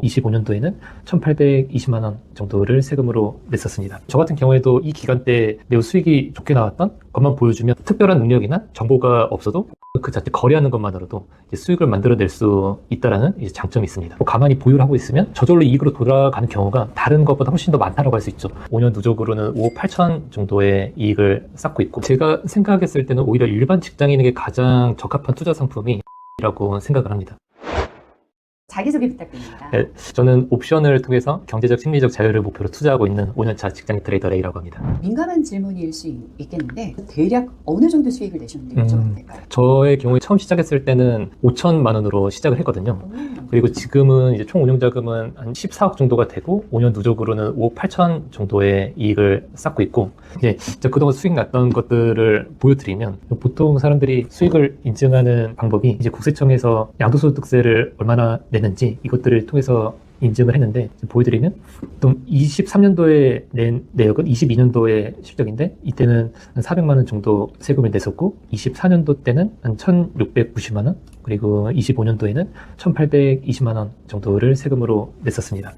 25년도에는 1,820만 원 정도를 세금으로 냈었습니다. 저 같은 경우에도 이 기간 때 매우 수익이 좋게 나왔던 것만 보여주면 특별한 능력이나 정보가 없어도 그 자체 거래하는 것만으로도 이제 수익을 만들어낼 수 있다는 이제 장점이 있습니다. 가만히 보유를 하고 있으면 저절로 이익으로 돌아가는 경우가 다른 것보다 훨씬 더 많다고 할 수 있죠. 5년 누적으로는 5억 8천 정도의 이익을 쌓고 있고, 제가 생각했을 때는 오히려 일반 직장인에게 가장 적합한 투자 상품이 라고 생각을 합니다. 자기소개 부탁드립니다. 네, 저는 옵션을 통해서 경제적, 심리적 자유를 목표로 투자하고 있는 5년차 직장 트레이더 A라고 합니다. 민감한 질문일 수 있겠는데 대략 어느 정도 수익을 내셨는지 여쭤봐도 될까요? 저의 경우에 처음 시작했을 때는 5천만 원으로 시작을 했거든요. 그리고 지금은 이제 총 운용자금은 한 14억 정도가 되고 5년 누적으로는 5억 8천 정도의 이익을 쌓고 있고, 이제 그동안 수익 났던 것들을 보여드리면 보통 사람들이 수익을 인증하는 방법이 이제 국세청에서 양도소득세를 얼마나 냈는지 이것들을 통해서 인증을 했는데, 보여드리면 보통 23년도에 낸 내역은 22년도의 실적인데 이때는 한 400만 원 정도 세금을 냈었고, 24년도 때는 한 1,690만 원, 그리고 25년도에는 1,820만 원 정도를 세금으로 냈었습니다.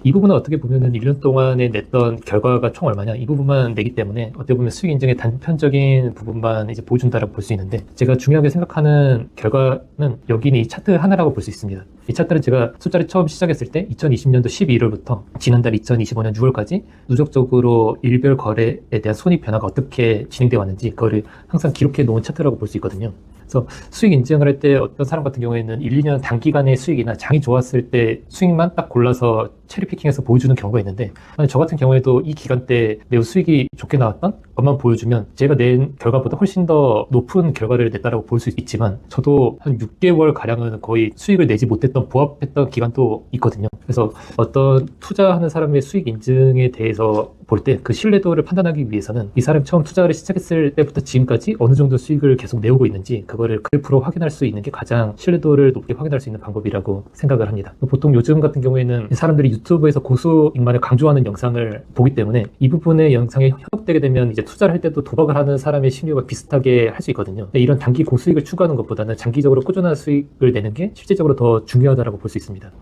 이 부분은 어떻게 보면은 1년 동안에 냈던 결과가 총 얼마냐, 이 부분만 내기 때문에 어떻게 보면 수익 인증의 단편적인 부분만 이제 보여준다라고 볼 수 있는데, 제가 중요하게 생각하는 결과는 여기 있는 이 차트 하나라고 볼 수 있습니다. 이 차트는 제가 숫자를 처음 시작했을 때 2020년도 12월부터 지난달 2025년 6월까지 누적적으로 일별 거래에 대한 손익 변화가 어떻게 진행되어 왔는지 그거를 항상 기록해 놓은 차트라고 볼 수 있거든요. 그래서 수익 인증을 할 때 어떤 사람 같은 경우에는 1, 2년 단기간의 수익이나 장이 좋았을 때 수익만 딱 골라서 체리피킹해서 보여주는 경우가 있는데, 저 같은 경우에도 이 기간 때 매우 수익이 좋게 나왔던 것만 보여주면 제가 낸 결과보다 훨씬 더 높은 결과를 냈다라고 볼 수 있지만, 저도 한 6개월 가량은 거의 수익을 내지 못했던 부합했던 기간도 있거든요. 그래서 어떤 투자하는 사람의 수익 인증에 대해서 볼 때 그 신뢰도를 판단하기 위해서는 이 사람이 처음 투자를 시작했을 때부터 지금까지 어느 정도 수익을 계속 내오고 있는지 그거를 그래프로 확인할 수 있는 게 가장 신뢰도를 높게 확인할 수 있는 방법이라고 생각을 합니다. 보통 요즘 같은 경우에는 사람들이 유튜브에서 고수익만을 강조하는 영상을 보기 때문에 이 부분의 영상에 현혹되게 되면 이제 투자를 할 때도 도박을 하는 사람의 심리와 비슷하게 할 수 있거든요. 이런 단기 고수익을 추구하는 것보다는 장기적으로 꾸준한 수익을 내는 게 실질적으로 더 중요하다고 볼 수 있습니다.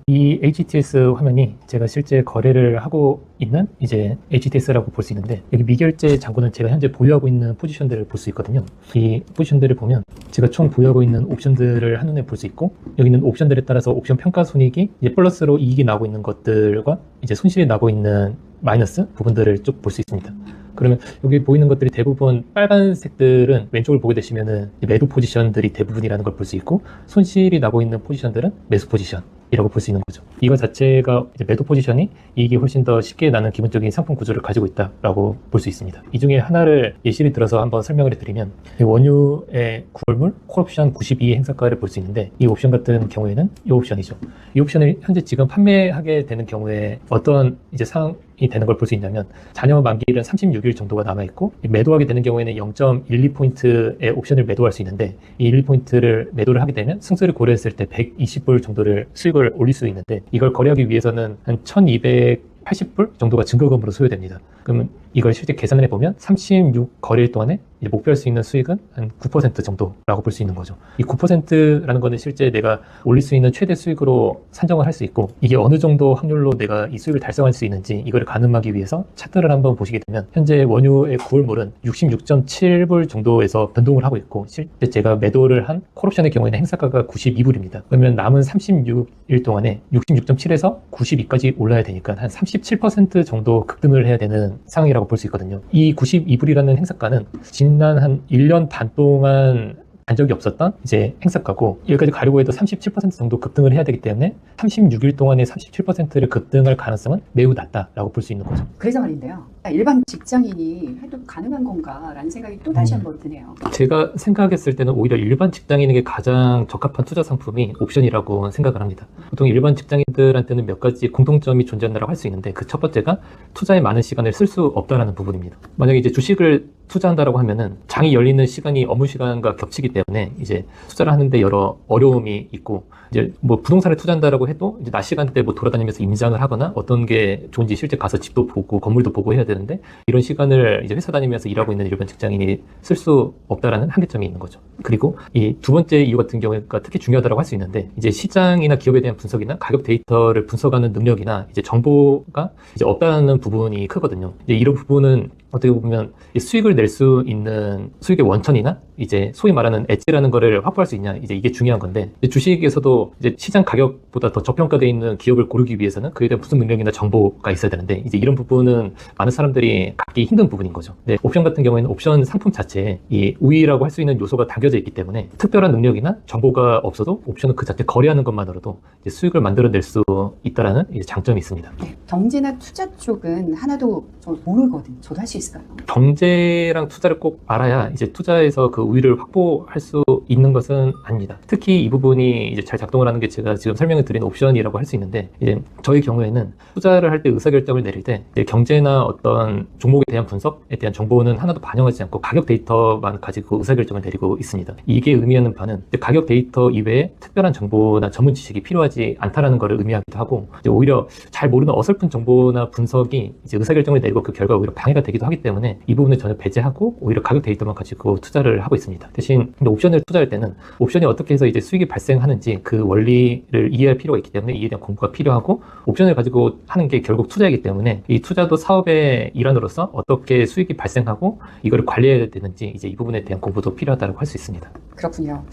이 HTS 화면이 제가 실제 거래를 하고 있는 이제 HTS라고 볼 수 있는데, 여기 미결제 잔고는 제가 현재 보유하고 있는 포지션들을 볼 수 있거든요. 이 포지션들을 보면 제가 총 보유하고 있는 옵션들을 한눈에 볼 수 있고, 여기 있는 옵션들에 따라서 옵션 평가 손익이 이제 플러스로 이익이 나고 있는 것들과 이제 손실이 나고 있는 마이너스 부분들을 쭉 볼 수 있습니다. 그러면 여기 보이는 것들이 대부분 빨간색들은 왼쪽을 보게 되시면은 매도 포지션들이 대부분이라는 걸 볼 수 있고, 손실이 나고 있는 포지션들은 매수 포지션이라고 볼 수 있는 거죠. 이거 자체가 이제 매도 포지션이 이익이 훨씬 더 쉽게 나는 기본적인 상품 구조를 가지고 있다라고 볼 수 있습니다. 이 중에 하나를 예시를 들어서 한번 설명을 해드리면, 원유의 9월물 콜옵션 92 행사가를 볼 수 있는데, 이 옵션 같은 경우에는 이 옵션이죠. 이 옵션을 현재 지금 판매하게 되는 경우에 어떤 이제 상황이 되는 걸 볼 수 있냐면, 잔여 만기일은 36일 정도가 남아있고, 매도하게 되는 경우에는 0.12포인트의 옵션을 매도할 수 있는데, 이 1포인트를 매도를 하게 되면 승수를 고려했을 때 120불 정도를 수익을 올릴 수 있는데, 이걸 거래하기 위해서는 한 1280불 정도가 증거금으로 소요됩니다. 그러면 이걸 실제 계산을 해보면 36 거래일 동안에 이제 목표할 수 있는 수익은 한 9% 정도라고 볼 수 있는 거죠. 이 9%라는 거는 실제 내가 올릴 수 있는 최대 수익으로 산정을 할 수 있고, 이게 어느 정도 확률로 내가 이 수익을 달성할 수 있는지 이걸 가늠하기 위해서 차트를 한번 보시게 되면, 현재 원유의 9월물은 66.7불 정도에서 변동을 하고 있고, 실제 제가 매도를 한 콜옵션의 경우에는 행사가가 92불입니다. 그러면 남은 36일 동안에 66.7에서 92까지 올라야 되니까 한 37% 정도 급등을 해야 되는 상황이라고 볼 수 있거든요. 이 92불이라는 행사가는 지난 한 1년 반 동안 간 적이 없었던 이제 행사가고, 여기까지 가려고 해도 37% 정도 급등을 해야 되기 때문에 36일 동안에 37%를 급등할 가능성은 매우 낮다라고 볼 수 있는 거죠. 그래서 말인데요, 일반 직장인이 해도 가능한 건가라는 생각이 또 다시 한번 드네요. 제가 생각했을 때는 오히려 일반 직장인에게 가장 적합한 투자 상품이 옵션이라고 생각을 합니다. 보통 일반 직장인들한테는 몇 가지 공통점이 존재한다고 할 수 있는데, 그 첫 번째가 투자에 많은 시간을 쓸 수 없다는 부분입니다. 만약에 이제 주식을 투자한다라고 하면은 장이 열리는 시간이 업무 시간과 겹치기 때문에 이제 투자를 하는데 여러 어려움이 있고, 이제 뭐 부동산에 투자한다라고 해도 이제 낮 시간대 뭐 돌아다니면서 임장을 하거나 어떤 게 좋은지 실제 가서 집도 보고 건물도 보고 해야 되는데, 이런 시간을 이제 회사 다니면서 일하고 있는 일반 직장인이 쓸 수 없다라는 한계점이 있는 거죠. 그리고 이 두 번째 이유 같은 경우가 특히 중요하다고 할 수 있는데, 이제 시장이나 기업에 대한 분석이나 가격 데이터를 분석하는 능력이나 이제 정보가 이제 없다는 부분이 크거든요. 이제 이런 부분은 어떻게 보면 수익을 낼 수 있는 수익의 원천이나 이제 소위 말하는 엣지라는 거를 확보할 수 있냐, 이제 이게 중요한 건데, 이제 주식에서도 이제 시장 가격보다 더 저평가되어 있는 기업을 고르기 위해서는 그에 대한 분석 능력이나 정보가 있어야 되는데, 이제 이런 부분은 많은 사람들이 갖기 힘든 부분인 거죠. 네, 옵션 같은 경우에는 옵션 상품 자체에 이 우위라고 할 수 있는 요소가 담겨져 있기 때문에 특별한 능력이나 정보가 없어도 옵션은 그 자체 거래하는 것만으로도 이제 수익을 만들어낼 수 있다라는 이제 장점이 있습니다. 네, 경제나 투자 쪽은 하나도 저 모르거든요. 저도 할 수 있을까요? 경제랑 투자를 꼭 알아야 이제 투자에서 그 우위를 확보할 수 있는 것은 아닙니다. 특히 이 부분이 이제 잘 작동을 하는 게 제가 지금 설명을 드린 옵션이라고 할 수 있는데, 이제 저희 경우에는 투자를 할 때 의사결정을 내릴 때 이제 경제나 어떤 종목에 대한 분석에 대한 정보는 하나도 반영하지 않고 가격 데이터만 가지고 의사결정을 내리고 있습니다. 이게 의미하는 바는 이제 가격 데이터 이외에 특별한 정보나 전문 지식이 필요하지 않다라는 것을 의미하기도 하고, 이제 오히려 잘 모르는 어설픈 정보나 분석이 이제 의사결정을 내리고 그 결과 오히려 방해가 되기도 하기 때문에 이 부분을 전혀 배제하고 오히려 가격 데이터만 가지고 투자를 하고 있습니다. 대신 근데 옵션을 투자할 때는 옵션이 어떻게 해서 이제 수익이 발생하는지 그 원리를 이해할 필요가 있기 때문에 이에 대한 공부가 필요하고, 옵션을 가지고 하는 게 결국 투자이기 때문에 이 투자도 사업의 일환으로서 어떻게 수익이 발생하고 이거를 관리해야 되는지 이제 이 부분에 대한 공부도 필요하다고 할 수 있습니다. 그렇군요.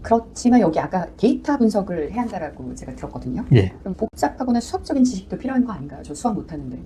그렇지만 여기 아까 데이터 분석을 해야 한다라고 제가 들었거든요. 예. 그럼 복잡하거나 수학적인 지식도 필요한 거 아닌가요? 저 수학 못하는데.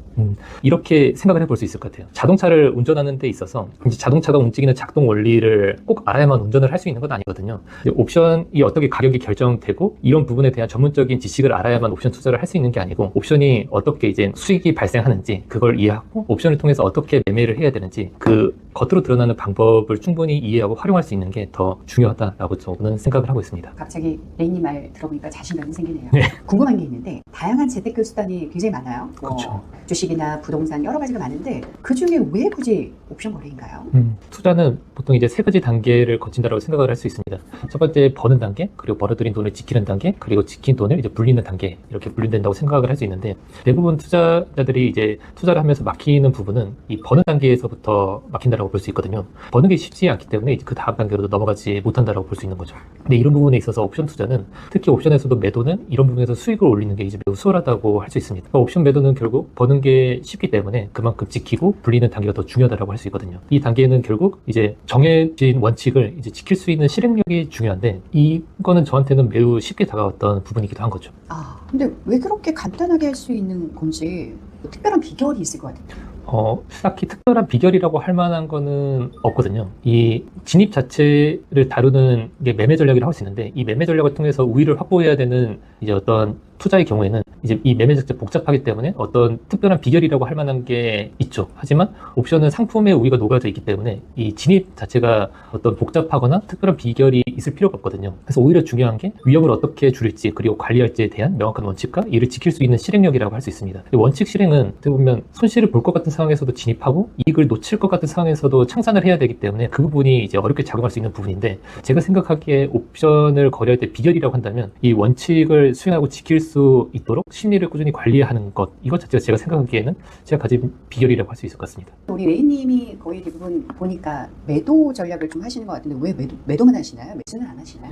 이렇게 생각을 해볼 수 있을 것 같아요. 자동차를 운전하는 데 있어서 이제 자동차가 움직이는 작동 원리를 꼭 알아야만 운전을 할 수 있는 건 아니거든요. 이제 옵션이 어떻게 가격이 결정되고 이런 부분에 대한 전문적인 지식을 알아야만 옵션 투자를 할 수 있는 게 아니고, 옵션이 어떻게 이제 수익이 발생하는지 그걸 이해하고 옵션을 통해서 어떻게 매매를 해야 되는지 그 겉으로 드러나는 방법을 충분히 이해하고 활용할 수 있는 게 더 중요하다라고 저는 생각을 하고 있습니다. 갑자기 레인님 말 들어보니까 자신감이 생기네요. 네. 궁금한 게 있는데 다양한 재테크 수단이 굉장히 많아요. 그렇죠. 주식이나 부동산 여러 가지가 많은데 그 중에 왜 굳이 옵션 거래인가요? 투자는 보통 이제 세 가지 단계를 거친다고 생각을 할 수 있습니다. 첫 번째 버는 단계, 그리고 벌어들인 돈을 지키는 단계, 그리고 지킨 돈을 이제 불리는 단계, 이렇게 분류된다고 생각을 할 수 있는데, 대부분 투자자들이 이제 투자를 하면서 막히는 부분은 이 버는 단계에서부터 막힌다라고 볼 수 있거든요. 버는 게 쉽지 않기 때문에 이제 그 다음 단계로도 넘어가지 못한다라고 볼 수 있는 거죠. 근데 이런 부분에 있어서 옵션 투자는, 특히 옵션에서도 매도는 이런 부분에서 수익을 올리는 게 이제 매우 수월하다고 할 수 있습니다. 그러니까 옵션 매도는 결국 버는 게 쉽기 때문에 그만큼 지키고 불리는 단계가 더 중요하다고 할 수 있거든요. 이 단계는 결국 이제 정해진 원칙을 이제 지킬 수 있는 실행력이 중요한데, 이거는 저한테는 매우 쉽게 다가왔던 부분이기도 한 거죠. 근데 왜 그렇게 간단하게 할 수 있는 건지 뭐 특별한 비결이 있을 것 같아요. 딱히 특별한 비결이라고 할 만한 거는 없거든요. 이 진입 자체를 다루는 게 매매 전략이라고 할 수 있는데, 이 매매 전략을 통해서 우위를 확보해야 되는 이제 어떤 투자의 경우에는 이제 이 매매 자체가 복잡하기 때문에 어떤 특별한 비결이라고 할 만한 게 있죠. 하지만 옵션은 상품의 우위가 녹아져 있기 때문에 이 진입 자체가 어떤 복잡하거나 특별한 비결이 있을 필요가 없거든요. 그래서 오히려 중요한 게 위험을 어떻게 줄일지 그리고 관리할지에 대한 명확한 원칙과 이를 지킬 수 있는 실행력이라고 할 수 있습니다. 원칙 실행은 어떻게 보면 손실을 볼 것 같은 상황에서도 진입하고 이익을 놓칠 것 같은 상황에서도 청산을 해야 되기 때문에 그 부분이 이제 어렵게 작용할 수 있는 부분인데, 제가 생각하기에 옵션을 거래할 때 비결이라고 한다면 이 원칙을 수행하고 지킬 수 있도록 심리를 꾸준히 관리하는 것, 이것 자체가 제가 생각하기에는 제가 가진 비결이라고 할 수 있을 것 같습니다. 우리 레인님이 거의 대부분 보니까 매도 전략을 좀 하시는 것 같은데 왜 매도만 하시나요? 매수는 안 하시나요?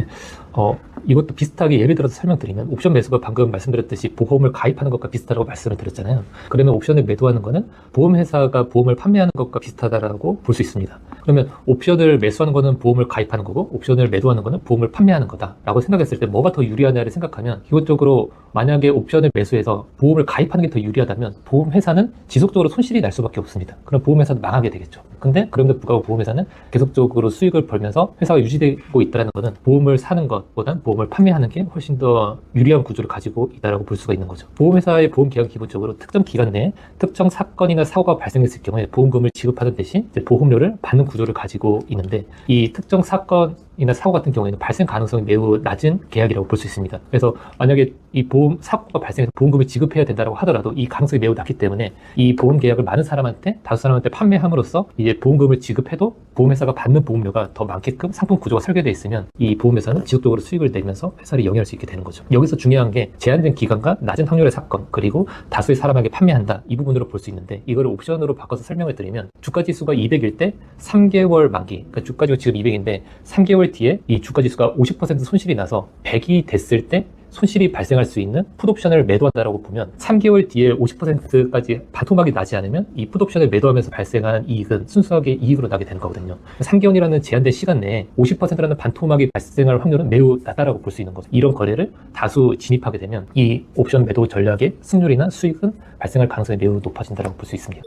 이것도 비슷하게 예를 들어서 설명드리면, 옵션 매수가 방금 말씀드렸듯이 보험을 가입하는 것과 비슷하다고 말씀을 드렸잖아요. 그러면 옵션을 매도하는 거는 보험회사가 보험을 판매하는 것과 비슷하다라고 볼 수 있습니다. 그러면 옵션을 매수하는 거는 보험을 가입하는 거고, 옵션을 매도하는 거는 보험을 판매하는 거다라고 생각했을 때 뭐가 더 유리하냐를 생각하면, 기본적으로 만약에 옵션을 매수해서 보험을 가입하는 게 더 유리하다면 보험회사는 지속적으로 손실이 날 수밖에 없습니다. 그럼 보험회사는 망하게 되겠죠. 근데 그럼에도 불구하고 보험회사는 계속적으로 수익을 벌면서 회사가 유지되고 있다는 것은 보험을 사는 것보단 보험을 판매하는 게 훨씬 더 유리한 구조를 가지고 있다고 볼 수가 있는 거죠. 보험회사의 보험 계약은 기본적으로 특정 기간 내에 특정 사건이나 사고가 발생했을 경우에 보험금을 지급하는 대신 이제 보험료를 받는 구조를 가지고 있는데, 이 특정 사건 보험이나 사고 같은 경우에는 발생 가능성이 매우 낮은 계약이라고 볼 수 있습니다. 그래서 만약에 이 보험 사고가 발생해서 보험금을 지급해야 된다고 하더라도 이 가능성이 매우 낮기 때문에 이 보험 계약을 많은 사람한테, 다수 사람한테 판매함으로써 이제 보험금을 지급해도 보험회사가 받는 보험료가 더 많게끔 상품 구조가 설계되어 있으면 이 보험회사는 지속적으로 수익을 내면서 회사를 영위할 수 있게 되는 거죠. 여기서 중요한 게 제한된 기간과 낮은 확률의 사건, 그리고 다수의 사람에게 판매한다, 이 부분으로 볼 수 있는데, 이거를 옵션으로 바꿔서 설명을 드리면 주가지수가 200일 때 3개월 만기, 그러니까 주가지수가 지금 200인데 3개월 뒤에 이 주가지수가 50% 손실이 나서 100이 됐을 때 손실이 발생할 수 있는 풋옵션을 매도한다라고 보면 3개월 뒤에 50%까지 반토막이 나지 않으면 이 풋옵션을 매도하면서 발생한 이익은 순수하게 이익으로 나게 되는 거거든요. 3개월이라는 제한된 시간 내에 50%라는 반토막이 발생할 확률은 매우 낮다라고 볼 수 있는 거죠. 이런 거래를 다수 진입하게 되면 이 옵션 매도 전략의 승률이나 수익은 발생할 가능성이 매우 높아진다고 볼 수 있습니다.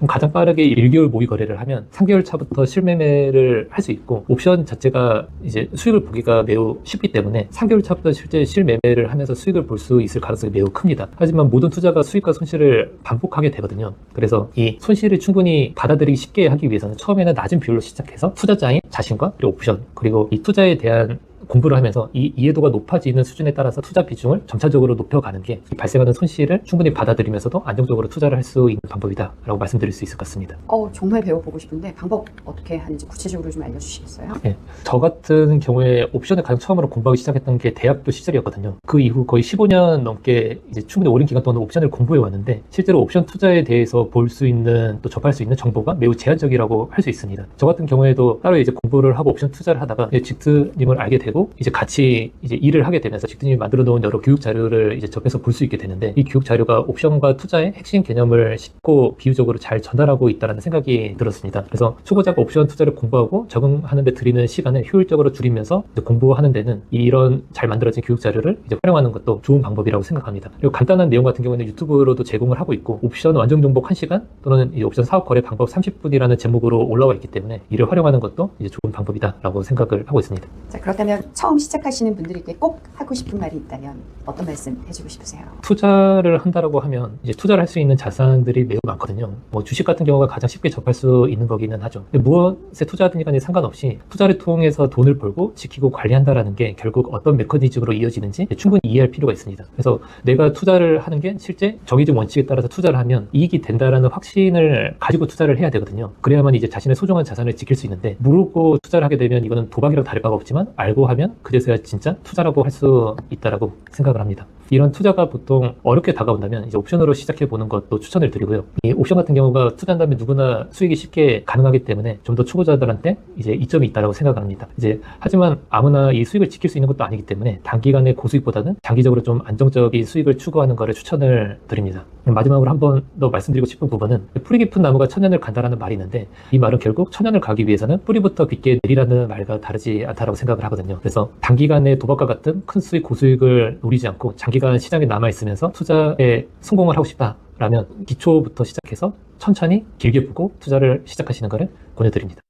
가장 빠르게 1개월 모의 거래를 하면 3개월 차부터 실매매를 할 수 있고, 옵션 자체가 이제 수익을 보기가 매우 쉽기 때문에 3개월 차부터 실제 실매매를 하면서 수익을 볼 수 있을 가능성이 매우 큽니다. 하지만 모든 투자가 수익과 손실을 반복하게 되거든요. 그래서 이 손실을 충분히 받아들이기 쉽게 하기 위해서는 처음에는 낮은 비율로 시작해서 투자자인 자신과 그리고 옵션, 그리고 이 투자에 대한 공부를 하면서 이 이해도가 높아지는 수준에 따라서 투자 비중을 점차적으로 높여가는 게 발생하는 손실을 충분히 받아들이면서도 안정적으로 투자를 할 수 있는 방법이다라고 말씀드릴 수 있을 것 같습니다. 정말 배워보고 싶은데 방법 어떻게 하는지 구체적으로 좀 알려주시겠어요? 네, 저 같은 경우에 옵션을 가장 처음으로 공부하기 시작했던 게 대학교 시절이었거든요. 그 이후 거의 15년 넘게 이제 충분히 오랜 기간 동안 옵션을 공부해 왔는데, 실제로 옵션 투자에 대해서 볼 수 있는, 또 접할 수 있는 정보가 매우 제한적이라고 할 수 있습니다. 저 같은 경우에도 따로 이제 공부를 하고 옵션 투자를 하다가 직트님을 알게 되고, 이제 같이 이제 일을 하게 되면서 직트님이 만들어 놓은 여러 교육 자료를 이제 접해서 볼 수 있게 되는데, 이 교육 자료가 옵션과 투자의 핵심 개념을 쉽고 비유적으로 잘 전달하고 있다는 생각이 들었습니다. 그래서 초보자가 옵션 투자를 공부하고 적응하는 데 들이는 시간을 효율적으로 줄이면서 이제 공부하는 데는 이런 잘 만들어진 교육 자료를 이제 활용하는 것도 좋은 방법이라고 생각합니다. 그리고 간단한 내용 같은 경우는 유튜브로도 제공을 하고 있고, 옵션 완전 정복 1시간 또는 이 옵션 사업 거래 방법 30분이라는 제목으로 올라와 있기 때문에 이를 활용하는 것도 이제 좋은 방법이다라고 생각을 하고 있습니다. 자, 그렇다면 처음 시작하시는 분들에게 꼭 하고 싶은 말이 있다면 어떤 말씀 해주고 싶으세요? 투자를 한다라고 하면 이제 투자를 할 수 있는 자산들이 매우 많거든요. 뭐 주식 같은 경우가 가장 쉽게 접할 수 있는 거기는 하죠. 근데 무엇에 투자하든지 간에 상관없이 투자를 통해서 돈을 벌고 지키고 관리한다라는 게 결국 어떤 메커니즘으로 이어지는지 충분히 이해할 필요가 있습니다. 그래서 내가 투자를 하는 게 실제 정해진 원칙에 따라서 투자를 하면 이익이 된다라는 확신을 가지고 투자를 해야 되거든요. 그래야만 이제 자신의 소중한 자산을 지킬 수 있는데, 모르고 투자를 하게 되면 이거는 도박이랑 다를 바가 없지만 알고 하면 그제서야 진짜 투자라고 할 수 있다라고 생각을 합니다. 이런 투자가 보통 어렵게 다가온다면 이제 옵션으로 시작해 보는 것도 추천을 드리고요. 이 옵션 같은 경우가 투자한다면 누구나 수익이 쉽게 가능하기 때문에 좀 더 초보자들한테 이제 이점이 있다고 생각합니다. 이제 하지만 아무나 이 수익을 지킬 수 있는 것도 아니기 때문에 단기간의 고수익보다는 장기적으로 좀 안정적인 수익을 추구하는 것을 추천을 드립니다. 마지막으로 한 번 더 말씀드리고 싶은 부분은, 뿌리 깊은 나무가 천년을 간다라는 말이 있는데, 이 말은 결국 천년을 가기 위해서는 뿌리부터 깊게 내리라는 말과 다르지 않다라고 생각을 하거든요. 그래서 단기간의 도박과 같은 큰 수익 고수익을 노리지 않고 장기간 시장에 남아있으면서 투자에 성공을 하고 싶다라면 기초부터 시작해서 천천히 길게 보고 투자를 시작하시는 것을 권해드립니다.